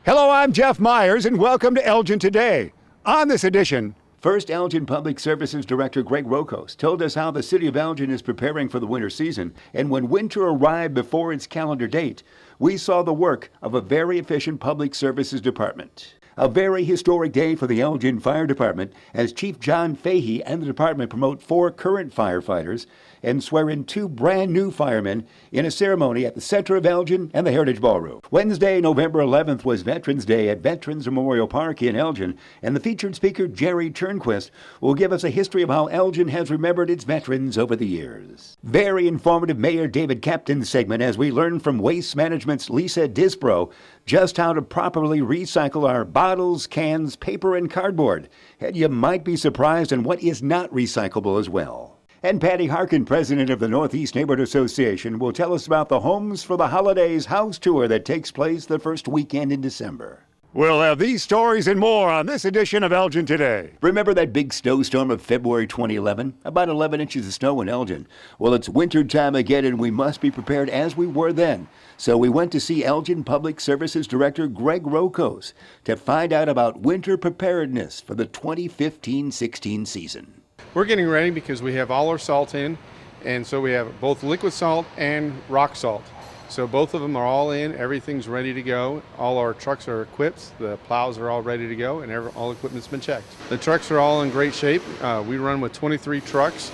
Hello, I'm Jeff Myers, and welcome to Elgin Today. On this edition, First Elgin Public Services Director Greg Rokos told us how the city of Elgin is preparing for the winter season, and when winter arrived before its calendar date, we saw the work of a very efficient public services department. A very historic day for the Elgin Fire Department as Chief John Fahey and the department promote 4 current firefighters and swear in 2 brand new firemen in a ceremony at the center of Elgin and the Heritage Ballroom. Wednesday, November 11th was Veterans Day at Veterans Memorial Park in Elgin, and the featured speaker, Jerry Turnquist, will give us a history of how Elgin has remembered its veterans over the years. Very informative Mayor David Kaptain segment as we learn from Waste Management's Lisa Disbro just how to properly recycle our bottles, cans, paper, and cardboard. And you might be surprised on what is not recyclable as well. And Patty Harkin, president of the Northeast Neighborhood Association, will tell us about the Homes for the Holidays house tour that takes place the first weekend in December. We'll have these stories and more on this edition of Elgin Today. Remember that big snowstorm of February 2011? About 11 inches of snow in Elgin. Well, it's winter time again, and we must be prepared as we were then. So we went to see Elgin Public Services Director Greg Rokos to find out about winter preparedness for the 2015-16 season. We're getting ready because we have all our salt in, and so we have both liquid salt and rock salt. So both of them are all in, everything's ready to go. All our trucks are equipped, the plows are all ready to go, and all equipment's been checked. The trucks are all in great shape. We run with 23 trucks.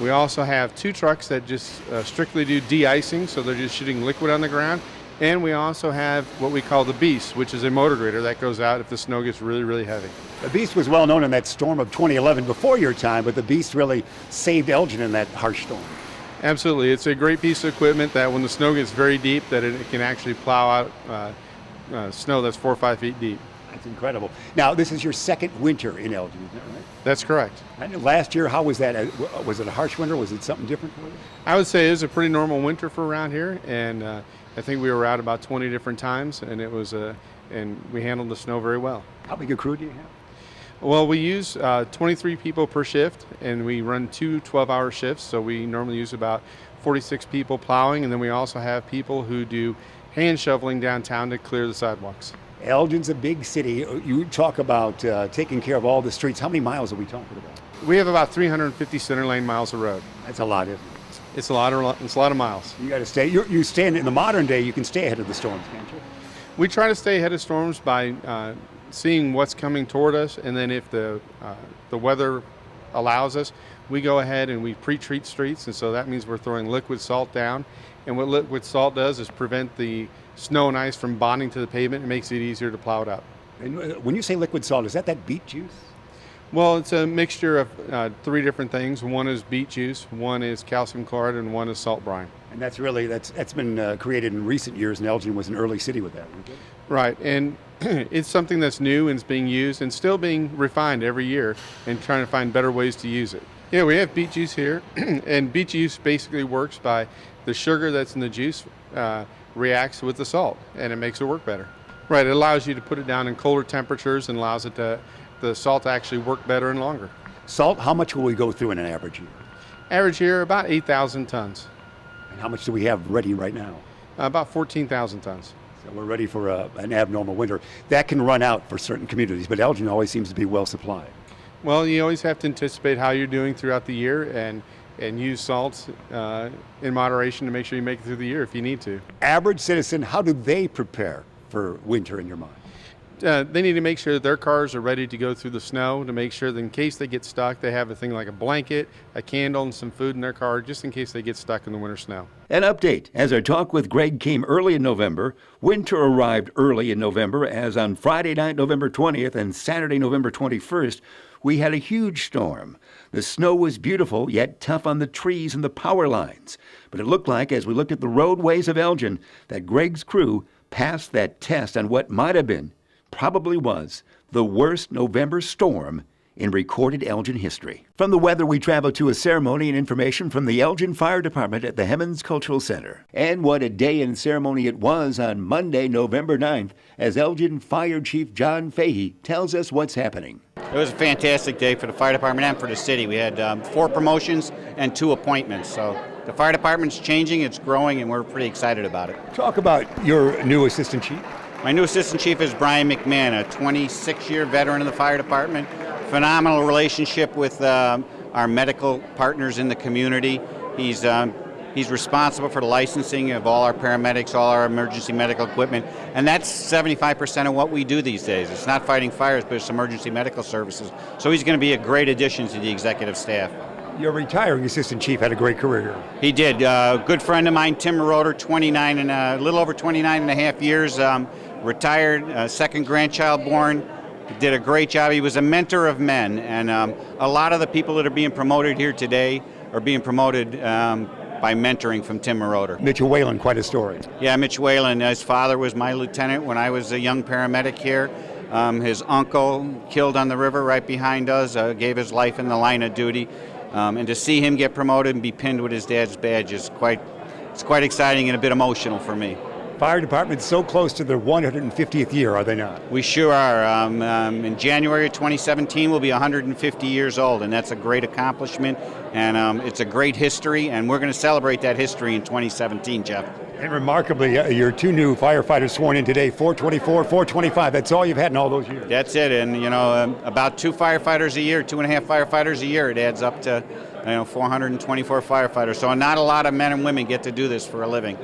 We also have 2 trucks that just strictly do de-icing, so they're just shooting liquid on the ground. And we also have what we call the Beast, which is a motor grader that goes out if the snow gets really, really heavy. The Beast was well known in that storm of 2011 before your time, but the Beast really saved Elgin in that harsh storm. Absolutely. It's a great piece of equipment that when the snow gets very deep, that it can actually plow out snow that's 4 or 5 feet deep. That's incredible. Now, this is your second winter in Elgin, is that right? That's correct. And last year, how was that? Was it a harsh winter? Was it something different for you? I would say it was a pretty normal winter for around here, and I think we were out about 20 different times, and and we handled the snow very well. How big a crew do you have? Well, we use 23 people per shift, and we run 2 12-hour shifts, so we normally use about 46 people plowing, and then we also have people who do hand shoveling downtown to clear the sidewalks. Elgin's a big city. You talk about taking care of all the streets. How many miles are we talking about? We have about 350 center lane miles of road. That's a lot, isn't it? It's a lot of miles. You got to stay. You stay in the modern day. You can stay ahead of the storms, can't you? We try to stay ahead of storms by seeing what's coming toward us, and then if the weather allows us, we go ahead and we pre-treat streets, and so that means we're throwing liquid salt down. And what liquid salt does is prevent the snow and ice from bonding to the pavement. It makes it easier to plow it up. And when you say liquid salt, is that beet juice? Well, it's a mixture of 3 different things. One is beet juice, one is calcium chloride, and one is salt brine. And that's been created in recent years, and Elgin was an early city with that. Right, and it's something that's new and it's being used and still being refined every year and trying to find better ways to use it. Yeah, we have beet juice here, and beet juice basically works by the sugar that's in the juice reacts with the salt, and it makes it work better. Right, it allows you to put it down in colder temperatures and allows the salt to actually work better and longer. Salt, how much will we go through in an average year? Average year, about 8,000 tons. And how much do we have ready right now? About 14,000 tons. So we're ready for an abnormal winter. That can run out for certain communities, but Elgin always seems to be well supplied. Well, you always have to anticipate how you're doing throughout the year and use salts in moderation to make sure you make it through the year if you need to. Average citizen, how do they prepare for winter in your mind? They need to make sure that their cars are ready to go through the snow, to make sure that in case they get stuck, they have a thing like a blanket, a candle, and some food in their car, just in case they get stuck in the winter snow. An update. As our talk with Greg came early in November, winter arrived early in November, as on Friday night, November 20th, and Saturday, November 21st, we had a huge storm. The snow was beautiful, yet tough on the trees and the power lines. But it looked like, as we looked at the roadways of Elgin, that Greg's crew passed that test on what might have been, probably was, the worst November storm in recorded Elgin history. From the weather, we travel to a ceremony and information from the Elgin Fire Department at the Hemmons Cultural Center. And what a day in ceremony it was on Monday, November 9th, as Elgin Fire Chief John Fahey tells us what's happening. It was a fantastic day for the fire department and for the city. We had 4 promotions and 2 appointments. So the fire department's changing, it's growing, and we're pretty excited about it. Talk about your new assistant chief. My new assistant chief is Brian McMahon, a 26-year veteran of the fire department. Phenomenal relationship with our medical partners in the community. He's responsible for the licensing of all our paramedics, all our emergency medical equipment, and that's 75% of what we do these days. It's not fighting fires, but it's emergency medical services. So he's going to be a great addition to the executive staff. Your retiring assistant chief had a great career. He did. A good friend of mine, Tim Moroder, 29 and a little over 29 and a half years, retired, second grandchild born. Did a great job. He was a mentor of men, and a lot of the people that are being promoted here today are being promoted by mentoring from Tim Moroder. Mitch Whalen, quite a story. Yeah, Mitch Whalen. His father was my lieutenant when I was a young paramedic here. His uncle, killed on the river right behind us, gave his life in the line of duty. And to see him get promoted and be pinned with his dad's badge is quite exciting and a bit emotional for me. Fire department's so close to their 150th year, are they not? We sure are. In January of 2017, we'll be 150 years old, and that's a great accomplishment, and it's a great history, and we're going to celebrate that history in 2017, Jeff. And remarkably, your two new firefighters sworn in today, 424, 425. That's all you've had in all those years. That's it, and about 2 firefighters a year, 2.5 firefighters a year, it adds up to 424 firefighters. So not a lot of men and women get to do this for a living.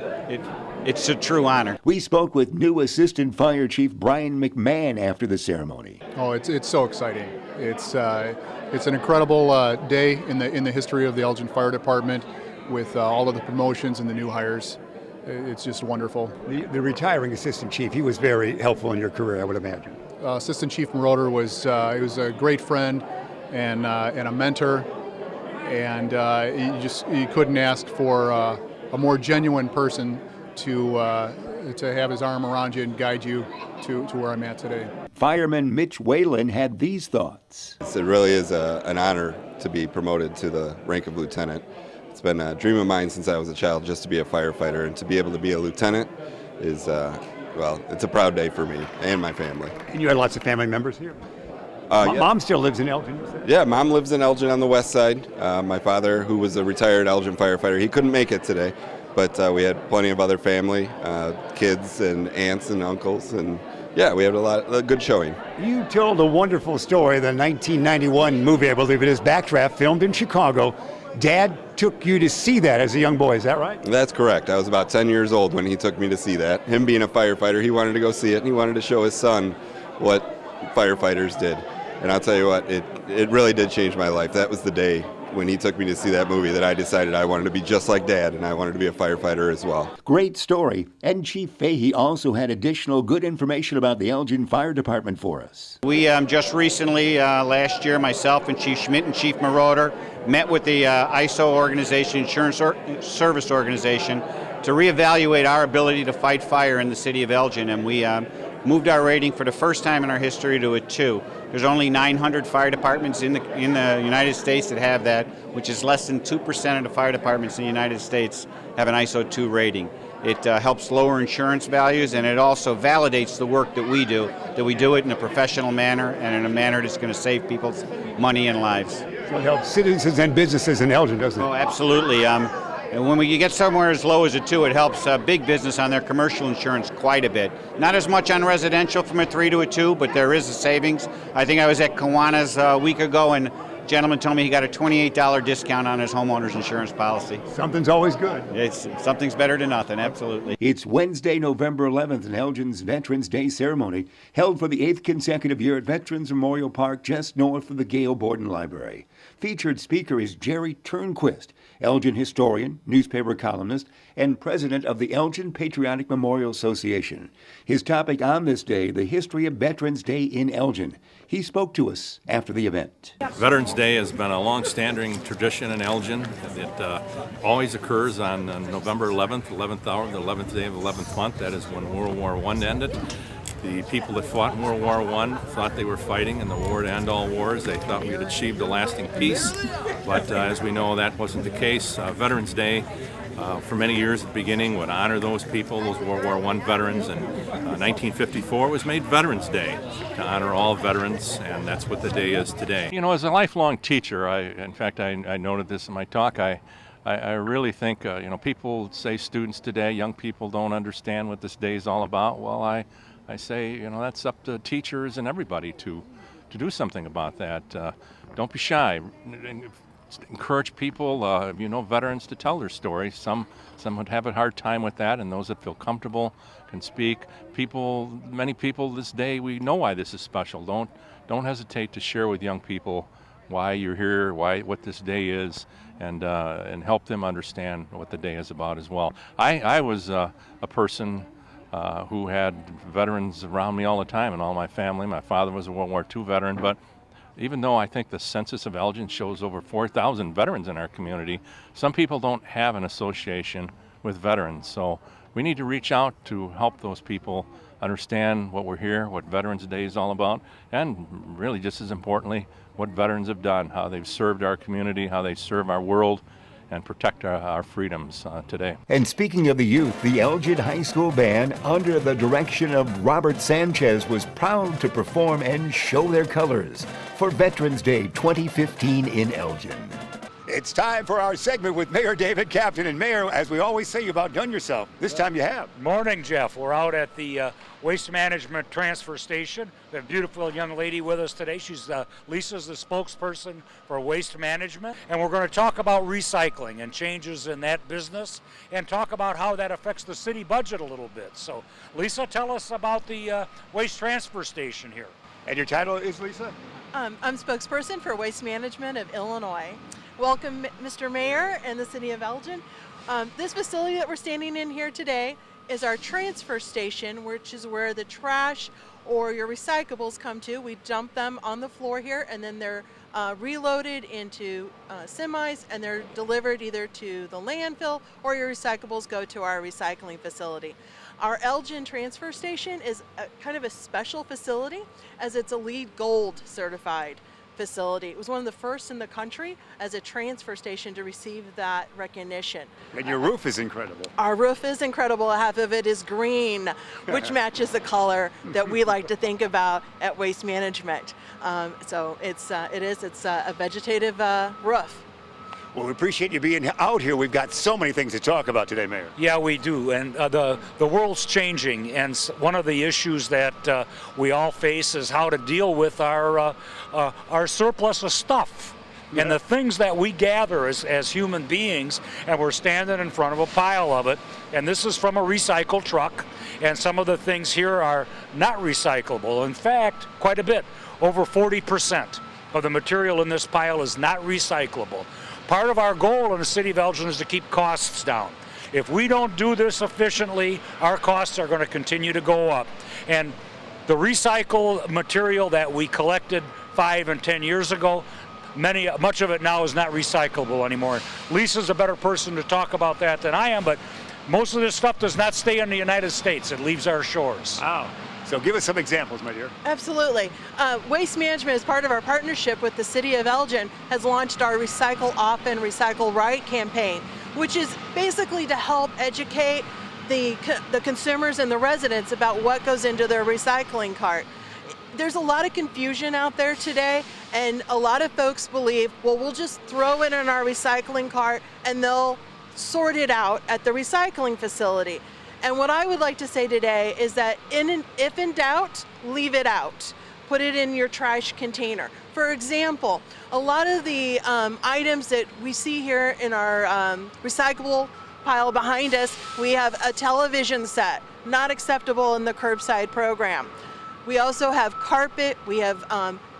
It's a true honor. We spoke with new Assistant Fire Chief Brian McMahon after the ceremony. Oh, it's so exciting. It's an incredible day in the history of the Elgin Fire Department, with all of the promotions and the new hires. It's just wonderful. The retiring Assistant Chief, he was very helpful in your career, I would imagine. Assistant Chief Moroder was a great friend and a mentor, and you couldn't ask for a more genuine person to have his arm around you and guide you to where I'm at today. Fireman Mitch Whalen had these thoughts. It really is an honor to be promoted to the rank of lieutenant. It's been a dream of mine since I was a child just to be a firefighter, and to be able to be a lieutenant is, it's a proud day for me and my family. And you had lots of family members here? Yeah. Mom still lives in Elgin? Yeah, Mom lives in Elgin on the west side. My father, who was a retired Elgin firefighter, he couldn't make it today, but we had plenty of other family, kids and aunts and uncles, and yeah, we had a good showing. You told a wonderful story, the 1991 movie, I believe it is, Backdraft, filmed in Chicago. Dad took you to see that as a young boy, is that right? That's correct. I was about 10 years old when he took me to see that. Him being a firefighter, he wanted to go see it, and he wanted to show his son what firefighters did. And I'll tell you what, it really did change my life. That was the day when he took me to see that movie that I decided I wanted to be just like Dad, and I wanted to be a firefighter as well. Great story. And Chief Fahey also had additional good information about the Elgin Fire Department for us. We just recently, last year, myself and Chief Schmidt and Chief Moroder met with the ISO organization, Insurance Service Organization, to reevaluate our ability to fight fire in the city of Elgin, and we moved our rating for the first time in our history to a 2. There's only 900 fire departments in the United States that have that, which is less than 2% of the fire departments in the United States have an ISO 2 rating. It helps lower insurance values, and it also validates the work that we do it in a professional manner and in a manner that's going to save people's money and lives. So it helps citizens and businesses in Elgin, doesn't it? Oh, absolutely. And when you get somewhere as low as a 2, it helps big business on their commercial insurance quite a bit. Not as much on residential from a 3 to a 2, but there is a savings. I think I was at Kiwanis a week ago, and a gentleman told me he got a $28 discount on his homeowner's insurance policy. Something's always good. Something's better than nothing, absolutely. It's Wednesday, November 11th, in Elgin's Veterans Day ceremony, held for the 8th consecutive year at Veterans Memorial Park, just north of the Gail Borden Library. Featured speaker is Jerry Turnquist, Elgin historian, newspaper columnist, and president of the Elgin Patriotic Memorial Association. His topic on this day, the history of Veterans Day in Elgin. He spoke to us after the event. Veterans Day has been a long-standing tradition in Elgin. It always occurs on November 11th, 11th hour, the 11th day of the 11th month. That is when World War I ended. The people that fought in World War I thought they were fighting in the war to end all wars. They thought we had achieved a lasting peace, but as we know, that wasn't the case. Veterans Day, for many years at the beginning, would honor those people, those World War I veterans, and 1954 was made Veterans Day to honor all veterans, and that's what the day is today. You know, as a lifelong teacher, in fact, I noted this in my talk, I really think, people say students today, young people don't understand what this day is all about. Well, I say, you know, that's up to teachers and everybody to do something about that. Don't be shy. Encourage people, veterans to tell their stories. Some would have a hard time with that, and those that feel comfortable can speak. Many people this day, we know why this is special. Don't hesitate to share with young people why you're here, what this day is, and help them understand what the day is about as well. I was a person who had veterans around me all the time and all my family. My father was a World War II veteran, but even though I think the census of Elgin shows over 4,000 veterans in our community, some people don't have an association with veterans. So we need to reach out to help those people understand what we're here, what Veterans Day is all about, and really just as importantly, what veterans have done, how they've served our community, how they serve our world, and protect our freedoms today. And speaking of the youth, the Elgin High School Band, under the direction of Robert Sanchez, was proud to perform and show their colors for Veterans Day 2015 in Elgin. It's time for our segment with Mayor David Kaptain. And Mayor, as we always say, you've outdone yourself. This time you have. Morning, Jeff. We're out at the Waste Management Transfer Station. We have a beautiful young lady with us today. Lisa's the spokesperson for Waste Management. And we're going to talk about recycling and changes in that business and talk about how that affects the city budget a little bit. So, Lisa, tell us about the Waste Transfer Station here. And your title is, Lisa? I'm spokesperson for Waste Management of Illinois. Welcome, Mr. Mayor and the City of Elgin. This facility that we're standing in here today is our transfer station, which is where the trash or your recyclables come to. We dump them on the floor here, and then they're reloaded into semis, and they're delivered either to the landfill or your recyclables go to our recycling facility. Our Elgin transfer station is kind of a special facility, as it's a LEED Gold certified facility. It was one of the first in the country as a transfer station to receive that recognition. And your roof is incredible. Our roof is incredible. Half of it is green, which matches the color that we like to think about at Waste Management. So it's a vegetative roof. Well, we appreciate you being out here. We've got so many things to talk about today, Mayor. Yeah, we do. And the world's changing, and one of the issues that we all face is how to deal with our surplus of stuff. Yeah. And the things that we gather as human beings, and we're standing in front of a pile of it, and this is from a recycle truck, and some of the things here are not recyclable. In fact, quite a bit, over 40% of the material in this pile is not recyclable. Part of our goal in the city of Elgin is to keep costs down. If we don't do this efficiently, our costs are going to continue to go up. And the recycled material that we collected 5 and 10 years ago, much of it now is not recyclable anymore. Lisa's a better person to talk about that than I am, but most of this stuff does not stay in the United States. It leaves our shores. Wow. So give us some examples, my dear. Absolutely. Waste Management, as part of our partnership with the City of Elgin, has launched our Recycle Often, Recycle Right campaign, which is basically to help educate the consumers and the residents about what goes into their recycling cart. There's a lot of confusion out there today, and a lot of folks believe, well, we'll just throw it in our recycling cart and they'll sort it out at the recycling facility. And what I would like to say today is that if in doubt, leave it out. Put it in your trash container. For example, a lot of the items that we see here in our recyclable pile behind us, we have a television set, not acceptable in the curbside program. We also have carpet, we have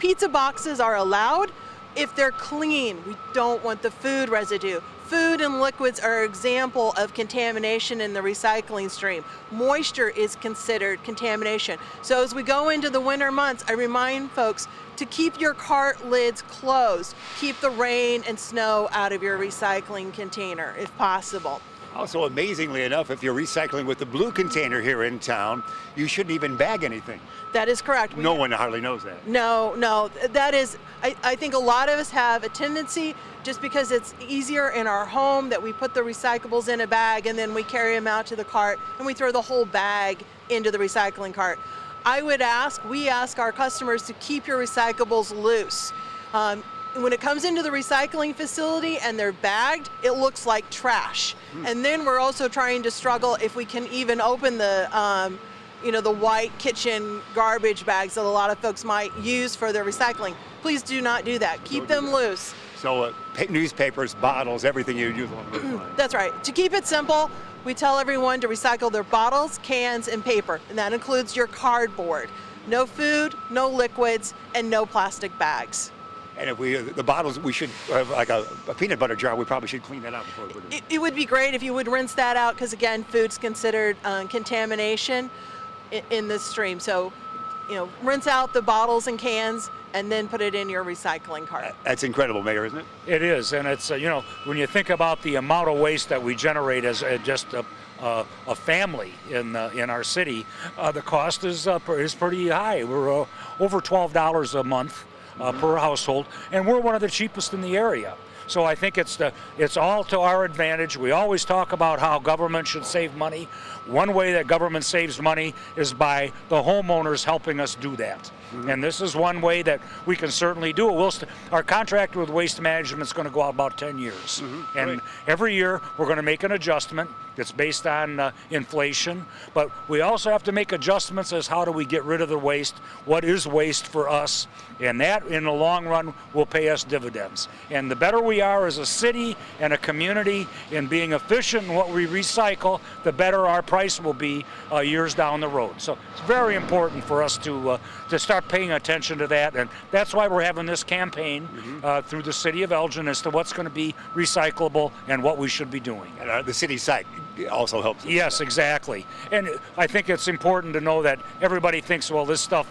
pizza boxes are allowed if they're clean. We don't want the food residue. Food and liquids are an example of contamination in the recycling stream. Moisture is considered contamination. So as we go into the winter months, I remind folks to keep your cart lids closed. Keep the rain and snow out of your recycling container if possible. Also, amazingly enough, if you're recycling with the blue container here in town, you shouldn't even bag anything. That is correct. No one hardly knows that. No, that is, I think a lot of us have a tendency, just because it's easier in our home, that we put the recyclables in a bag and then we carry them out to the cart and we throw the whole bag into the recycling cart. We ask our customers to keep your recyclables loose. When it comes into the recycling facility and they're bagged, it looks like trash. And then we're also trying to struggle if we can even open the the white kitchen garbage bags that a lot of folks might use for their recycling. Please do not do that. Keep them loose. So newspapers, bottles, everything you use along those lines. That's right. To keep it simple, we tell everyone to recycle their bottles, cans, and paper, and that includes your cardboard. No food, no liquids, and no plastic bags. And if the bottles, we should have like a peanut butter jar. We probably should clean that out before we put it. It would be great if you would rinse that out, because again, food's considered contamination in this stream. So, rinse out the bottles and cans, and then put it in your recycling cart. That's incredible, Mayor, isn't it? It is, and it's when you think about the amount of waste that we generate as just a family in our city, the cost is pretty high. We're over $12 a month per household, and we're one of the cheapest in the area. So I think it's all to our advantage. We always talk about how government should save money. One way that government saves money is by the homeowners helping us do that. Mm-hmm. And this is one way that we can certainly do it. Our contract with Waste Management is going to go out about 10 years. Mm-hmm. And every year we're going to make an adjustment that's based on inflation. But we also have to make adjustments as how do we get rid of the waste, what is waste for us, and that in the long run will pay us dividends. And the better we are as a city and a community in being efficient in what we recycle, the better our price will be years down the road. So it's very important for us to start paying attention to that, and that's why we're having this campaign through the city of Elgin as to what's going to be recyclable and what we should be doing. And the city site also helps. Yes, exactly. And I think it's important to know that everybody thinks, well, this stuff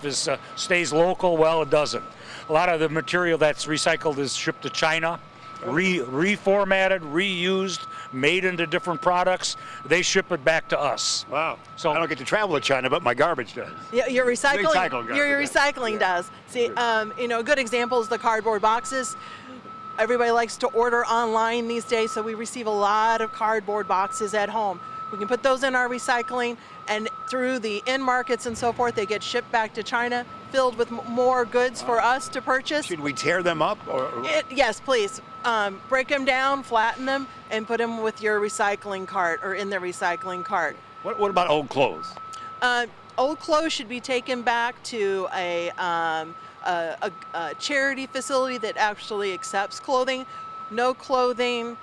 stays local. Well, it doesn't. A lot of the material that's recycled is shipped to China, reformatted, reused, made into different products. They ship it back to us. Wow. So I don't get to travel to China, but my garbage does. Yeah, your recycling does. See, a good example is the cardboard boxes. Everybody likes to order online these days, so we receive a lot of cardboard boxes at home. We can put those in our recycling, and through the end markets and so forth, they get shipped back to China, filled with more goods for us to purchase. Should we tear them up? Yes, please. Break them down, flatten them, and put them with your recycling cart or in the recycling cart. What about old clothes? Old clothes should be taken back to a charity facility that actually accepts clothing. No clothing,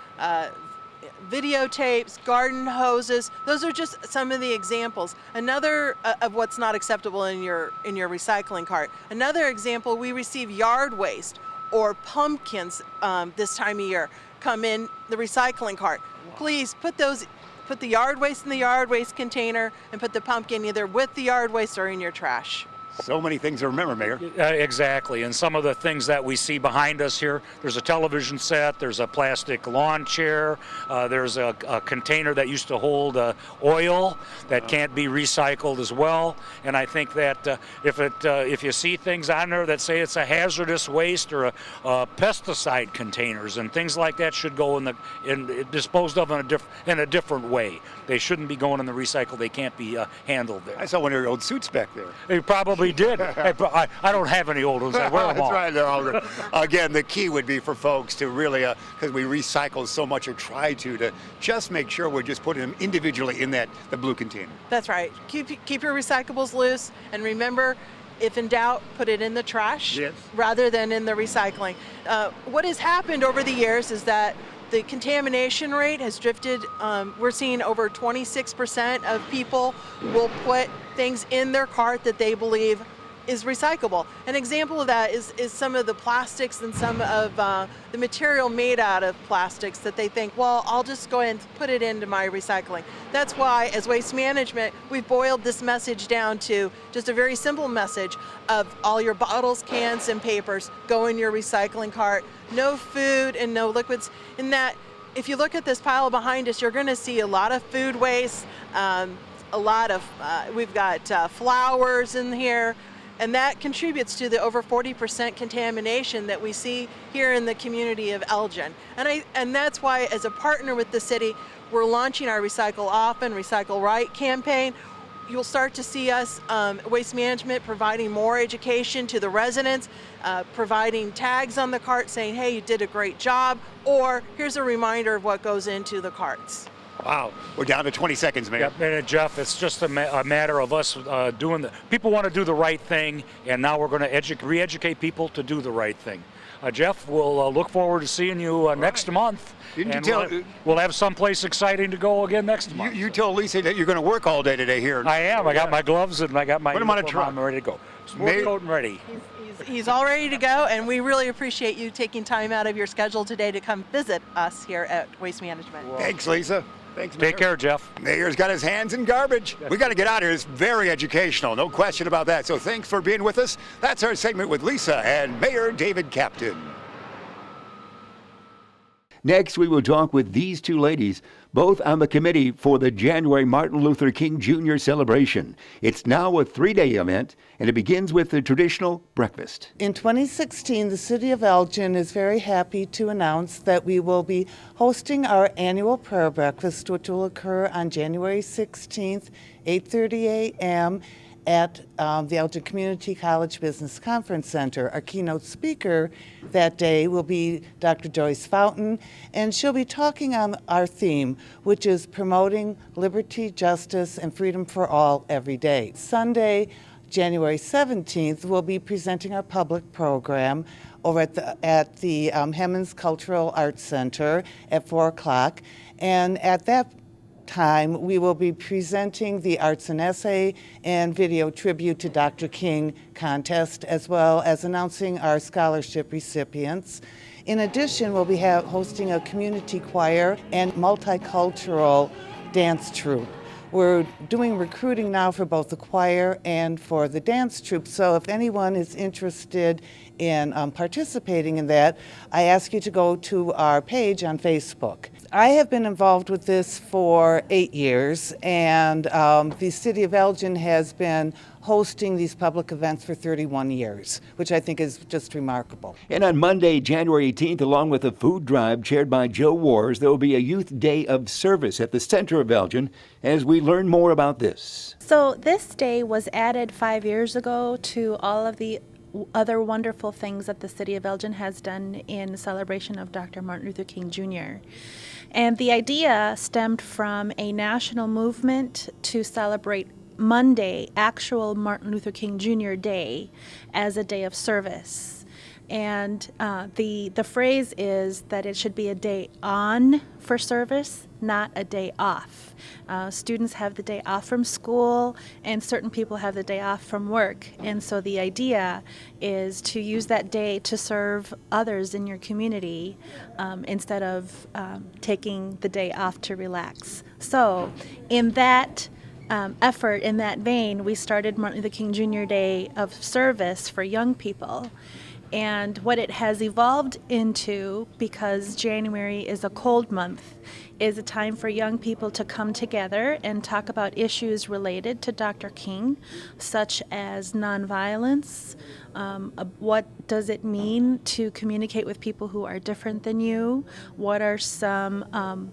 videotapes, garden hoses. Those are just some of the examples. Another of what's not acceptable in your recycling cart. Another example, we receive yard waste or pumpkins this time of year come in the recycling cart. Please put the yard waste in the yard waste container and put the pumpkin either with the yard waste or in your trash. So many things to remember, Mayor. Exactly, and some of the things that we see behind us here, there's a television set, there's a plastic lawn chair, there's a container that used to hold oil that can't be recycled as well. And I think that if you see things on there that say it's a hazardous waste or a pesticide containers and things like that should go disposed of in a different way. They shouldn't be going in the recycle. They can't be handled there. I saw one of your old suits back there. They probably did. I don't have any old ones. I wear them all. That's right. Again, the key would be for folks to really, because we recycle so much or try to just make sure we're just putting them individually in the blue container. That's right. Keep your recyclables loose, and remember, if in doubt, put it in the trash rather than in the recycling. What has happened over the years is that the contamination rate has drifted. We're seeing over 26% of people will put things in their cart that they believe is recyclable. An example of that is some of the plastics and some of the material made out of plastics that they think, well, I'll just go ahead and put it into my recycling. That's why, as Waste Management, we've boiled this message down to just a very simple message of all your bottles, cans, and papers go in your recycling cart. No food and no liquids. In that, if you look at this pile behind us, you're going to see a lot of food waste, we've got flowers in here, and that contributes to the over 40% contamination that we see here in the community of Elgin. And that's why, as a partner with the city, we're launching our Recycle Often, Recycle Right campaign. You'll start to see us, Waste Management, providing more education to the residents, providing tags on the cart saying, hey, you did a great job, or here's a reminder of what goes into the carts. Wow. We're down to 20 seconds, Mayor. Yep, and Jeff, it's just a matter of us doing the. People want to do the right thing, and now we're going to re-educate people to do the right thing. Jeff, we'll look forward to seeing you next month. Didn't you and tell? we'll have someplace exciting to go again next month. You told Lisa that you're going to work all day today here. I am. I got my gloves and I got my Put 'em on a uniform truck. I'm ready to go. Sport Mayor- coat and ready. He's all ready to go, and we really appreciate you taking time out of your schedule today to come visit us here at Waste Management. Thanks, Lisa. Thanks, Mayor. Take care, Jeff. Mayor's got his hands in garbage. We got to get out of here. It's very educational, no question about that. So thanks for being with us. That's our segment with Lisa and Mayor David Kaptain. Next, we will talk with these two ladies, both on the committee for the January Martin Luther King Jr. celebration. It's now a 3-day event, and it begins with the traditional breakfast. In 2016, the City of Elgin is very happy to announce that we will be hosting our annual prayer breakfast, which will occur on January 16th, 8:30 a.m. at the Elgin Community College Business Conference Center. Our keynote speaker that day will be Dr. Joyce Fountain, and she'll be talking on our theme, which is promoting liberty, justice, and freedom for all every day. Sunday, January 17th, we'll be presenting our public program over at the Hemmons Cultural Arts Center at 4 o'clock, and at that time, we will be presenting the Arts and Essay and Video Tribute to Dr. King contest, as well as announcing our scholarship recipients. In addition, we'll be hosting a community choir and multicultural dance troupe. We're doing recruiting now for both the choir and for the dance troupe, so if anyone is interested in participating in that, I ask you to go to our page on Facebook. I have been involved with this for 8 years, and the City of Elgin has been hosting these public events for 31 years, which I think is just remarkable. And on Monday, January 18th, along with a food drive chaired by Joe Wars, there will be a Youth Day of Service at the center of Elgin as we learn more about this. So this day was added 5 years ago to all of the other wonderful things that the City of Elgin has done in celebration of Dr. Martin Luther King Jr. And the idea stemmed from a national movement to celebrate Monday, actual Martin Luther King Jr. Day, as a day of service. And the phrase is that it should be a day on for service, not a day off. Students have the day off from school, and certain people have the day off from work. And so the idea is to use that day to serve others in your community instead of taking the day off to relax. So in that effort, in that vein, we started Martin Luther King Jr. Day of Service for young people. And what it has evolved into, because January is a cold month, is a time for young people to come together and talk about issues related to Dr. King, such as nonviolence. What does it mean to communicate with people who are different than you? What are some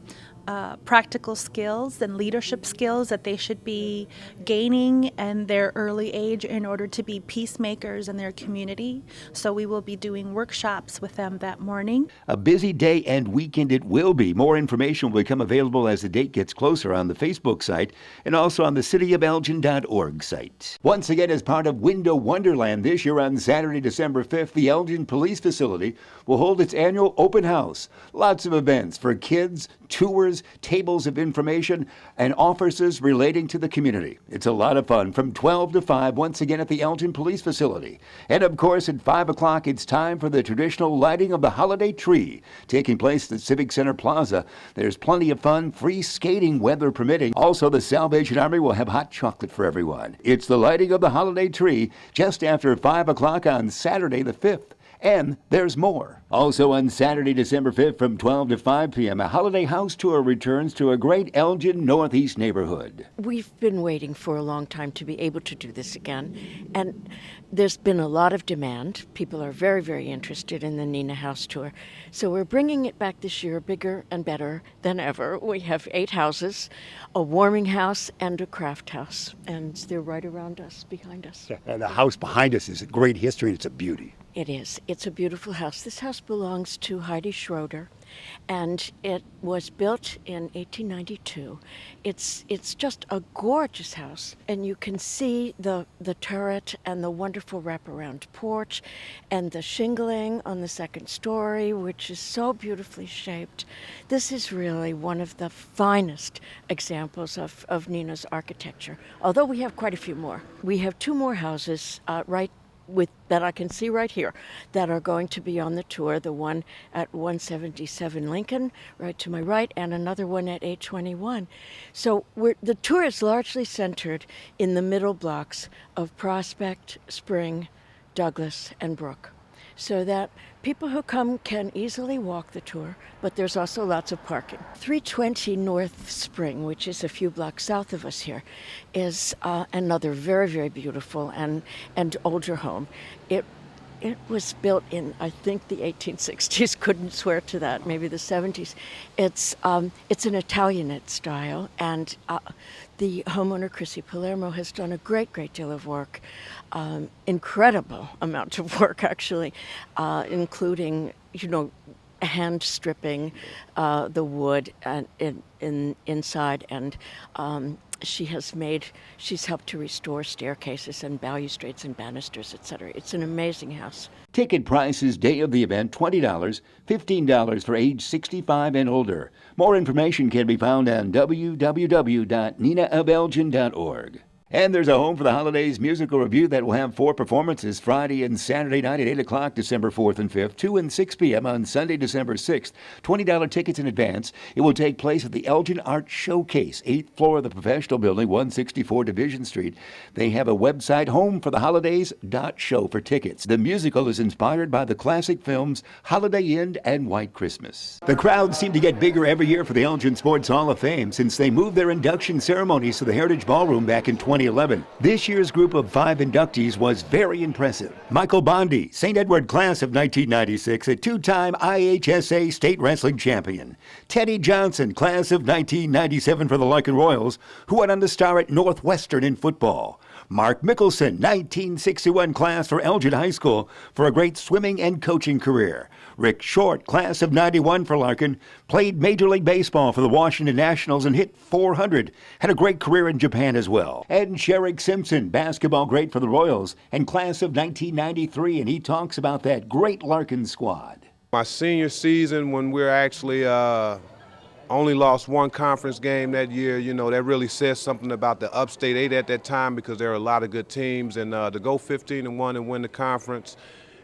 practical skills and leadership skills that they should be gaining in their early age in order to be peacemakers in their community. So we will be doing workshops with them that morning. A busy day and weekend it will be. More information will become available as the date gets closer on the Facebook site and also on the cityofelgin.org site. Once again, as part of Window Wonderland this year on Saturday, December 5th, the Elgin Police Facility will hold its annual open house. Lots of events for kids, tours, tables of information, and offices relating to the community. It's a lot of fun from 12 to 5 once again at the Elgin Police Facility. And of course, at 5 o'clock, it's time for the traditional lighting of the holiday tree taking place at Civic Center Plaza. There's plenty of fun, free skating, weather permitting. Also, the Salvation Army will have hot chocolate for everyone. It's the lighting of the holiday tree just after 5 o'clock on Saturday the 5th. And there's more. Also on Saturday, December 5th from 12 to 5 p.m., a holiday house tour returns to a great Elgin Northeast neighborhood. We've been waiting for a long time to be able to do this again, and there's been a lot of demand. People are very, very interested in the Nina House Tour. So we're bringing it back this year bigger and better than ever. We have 8 houses, a warming house, and a craft house, and they're right around us, behind us. And the house behind us is a great history, and it's a beauty. It is. It's a beautiful house. This house belongs to Heidi Schroeder, and it was built in 1892. It's just a gorgeous house, and you can see the turret and the wonderful wraparound porch and the shingling on the second story, which is so beautifully shaped. This is really one of the finest examples of Nina's architecture, although we have quite a few more. We have two more houses that I can see right here that are going to be on the tour, the one at 177 Lincoln, right to my right, and another one at 821. So the tour is largely centered in the middle blocks of Prospect, Spring, Douglas, and Brook, so that people who come can easily walk the tour, but there's also lots of parking. 320 North Spring, which is a few blocks south of us here, is another very, very beautiful and older home. It was built in, I think, the 1860s. Couldn't swear to that. Maybe the 70s. It's an Italianate style, and the homeowner Chrissy Palermo has done a great deal of work, incredible amount of work actually, including hand stripping the wood inside, and she's helped to restore staircases and balustrades and banisters, etc. It's an amazing house. Ticket prices day of the event, $20, $15 for age 65 and older. More information can be found on www.ninaofelgin.org. And there's a Home for the Holidays musical review that will have 4 performances Friday and Saturday night at 8 o'clock, December 4th and 5th, 2 and 6 p.m. on Sunday, December 6th. $20 tickets in advance. It will take place at the Elgin Art Showcase, 8th floor of the Professional Building, 164 Division Street. They have a website, homefortheholidays.show, for tickets. The musical is inspired by the classic films Holiday Inn and White Christmas. The crowds seem to get bigger every year for the Elgin Sports Hall of Fame since they moved their induction ceremonies to the Heritage Ballroom back in 2011. This year's group of 5 inductees was very impressive. Michael Bondi, St. Edward class of 1996, a 2-time IHSA state wrestling champion. Teddy Johnson, class of 1997 for the Larkin Royals, who went on to star at Northwestern in football. Mark Mickelson, 1961 class for Elgin High School, for a great swimming and coaching career. Rick Short, class of 91 for Larkin, played Major League Baseball for the Washington Nationals and hit .400. Had a great career in Japan as well. And Sherrick Simpson, basketball great for the Royals, and class of 1993, and he talks about that great Larkin squad. My senior season, when we're actually only lost 1 conference game that year, that really says something about the Upstate 8 at that time, because there were a lot of good teams, and to go 15-1 and win the conference,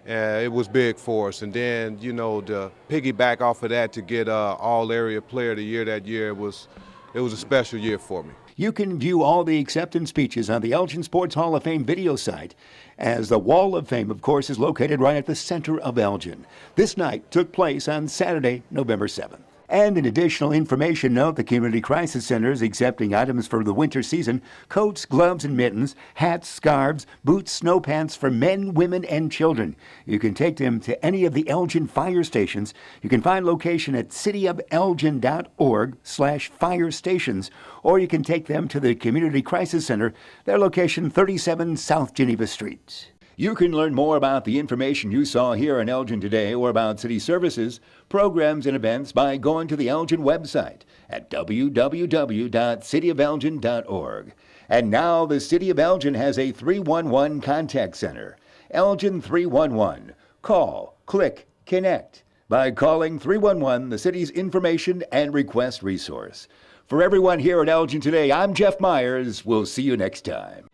it was big for us. And then, to piggyback off of that to get all-area player of the year that year, it was a special year for me. You can view all the acceptance speeches on the Elgin Sports Hall of Fame video site, as the Wall of Fame, of course, is located right at the center of Elgin. This night took place on Saturday, November 7th. And an additional information note, the Community Crisis Center is accepting items for the winter season: coats, gloves, and mittens, hats, scarves, boots, snow pants for men, women, and children. You can take them to any of the Elgin fire stations. You can find location at cityofelgin.org/fire stations, or you can take them to the Community Crisis Center, their location 37 South Geneva Street. You can learn more about the information you saw here on Elgin Today, or about city services, programs, and events by going to the Elgin website at www.cityofelgin.org. And now the City of Elgin has a 311 contact center. Elgin 311. Call, click, connect by calling 311, the city's information and request resource. For everyone here at Elgin Today, I'm Jeff Myers. We'll see you next time.